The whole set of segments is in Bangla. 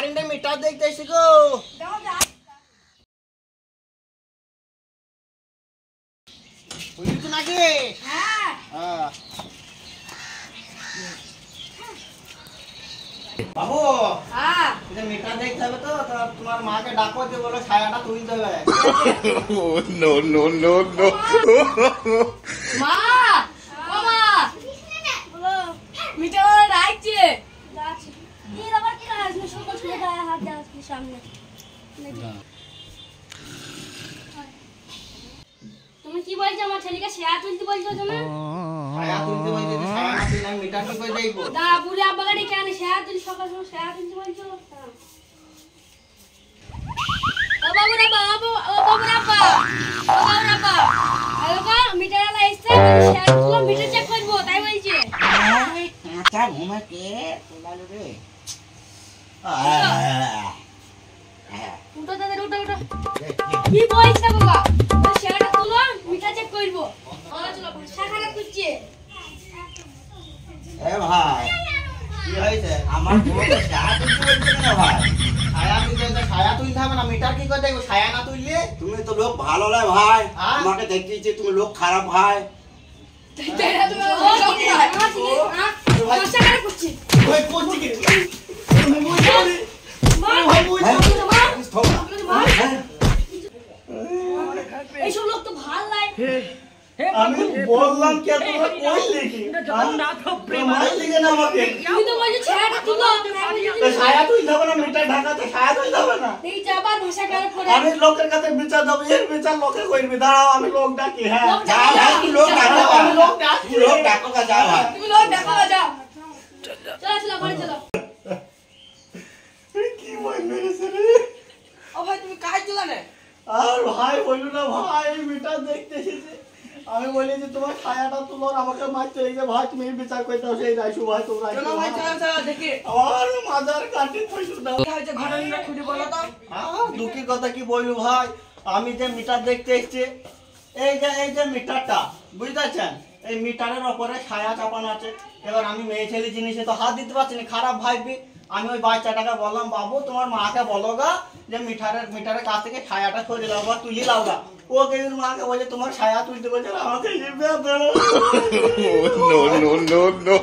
কারেন্টের মিটার দেখতে এসেছি গো। বুঝলি নাকি? বাবু মিটার দেখতে হবে তো, তোমার মাকে ডাকো যে বলো ছায়াটা তুলতে হবে। নো নো নো নো মা বাবা বলো মিটার রাখছে এর আবার কি কাজ না সকাল সকাল গায়ে হাত দেওয়া আছে সামনে তুমি কি বলছো আমার ছেলেকে শেয়ার তুলতে বলছো তুমি ছায়া তুলতে বলছি, ছায়া না তুললে আমি মিটার কি করে দেখবো? দাঁড়া বুড়ি আব্বাকে ডেকে আনি শেয়ার তুলি সকাল সকাল শেয়ার তুলতে বলছো ও বাবুরা বাবা ও বাবুরা বাবা ও বাবুরা বাবা আলোকা মিটার আলা এসে শেয়ার তুলো মিটার চেক করবো তাই বলছে আচ্ছা ঘুমাকে তোলালো রে। উঠো দাদা উঠো উঠো কি বলছ বাবা তো শেয়ারটা তুলো মিটার চেক করবো চলো ভাষা খারাপ করছে এ ভাই কি হয়েছে? আমার বউকে ছায়া তুলতে বলছে কেন ভাই? ছায়া তুলতে হবে, ছায়া তুলতে হবে না, মিটার কি করে দেখবো ছায়া না তুললে? তুমি তো লোক ভালো নয় ভাই, হ্যাঁ? তোমাকে দেখিয়েছি তুমি লোক খারাপ ভাই। তেরা তুমি ভাষা খারাপ করছে ওই করছি কি? তুমি বুঝছো রে? ভাই বুঝছো? এইসব লোক তো ভাল লাগে আমি বললাম কি তোমরা কইলে কি? জগন্নাথ প্রেম লিখে না আমাকে। তুমি তো বলছো ছেড়াটা তুলো তো ছায়া তুলতে হবে না, মিটার ঢাকাতে ছায়া তুলতে হবে না। এই যাবার ভাষা খারাপ করে আমি লোকের কাছে বিচার দেবো, এর বিচার লোকে করবে। দাঁড়াও আমি লোক ডাকি। হ্যাঁ যা ভাই তুমি লোক ডাকো, আমি লোক ডাকি। তুমি লোক ডাকো গা, যাও ভাই। তুমি লোক দেখো যাও চলো চলো ঘরে চলো কি মন মেরেছে রে? ও ভাই তুমি কাজ দিলা না আর ভাই বললো না ভাই মিটার দেখতে এসেছে। আমি বলি যে তোমার ছায়াটা তুলো, আমাকে মারতে লেগেছে। ভাই তুমি বিচার করতে হবে সেই রাইসু ভাই তোমরা। চলো ভাই চলো চলো দেখি আমার মাজার কাটি পয়সা দাও। কি হয়েছে ঘটনাটা খুলে বলো তো দুঃখের কথা কি বলবো ভাই, আমি যে মিটার দেখতে এসেছি, এই যে মিটারটা বুঝতে পারছেন, এই মিটারের ওপরে ছায়া চাপানো আছে। এবার আমি মেয়ে ছেলে জিনিসে তো হাত দিতে পারছি না, খারাপ ভাববি। আমি ওই বাচ্চাটাকে বললাম বাবু তোমার মাকে বলো গা যে মিটারের কাছ থেকে ছায়াটা সরে লাও বা তুলি লাও গা। ওকে মাকে বলে তোমার ছায়া তুলতে বলছে, আমাকে নো নো নো নো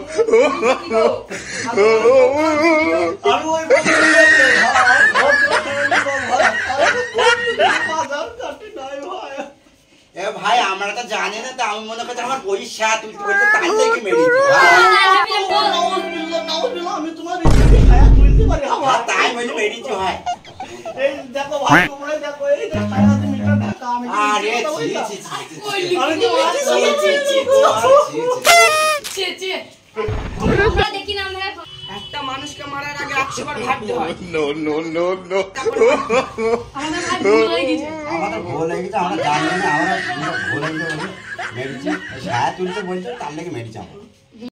আমি ওই মাজার কাটি নাই ভাই। এ ভাই আমরা তো জানি না, তো আমি মনে করছি আমার পয়সা তুলতে বলছে তাই থেকে মেরেছি আমি তোমার ছায়া তুলতে পারি আমার তাই বলে মেরেছি ভাই। এই দেখো ভাই তোমরা দেখো এই যে ছায়াতে মিটার ঢাকা আমি আরে ছি ছি ছি আমি তো ছে ছে আমরা দেখি না আমরা একটা মানুষকে মারার আগে 100 বার ভাবতে হয় নো নো নো নো আমাদের ভাই ভুল হয়ে গেছে আমাদের ভুল হয়ে গেছে, আমরা জানি না, আমরা ভুল হয়ে গেছে মেরেছি। ছায়া তুলতে বলছে তার লেগে মেরেছি আমরা।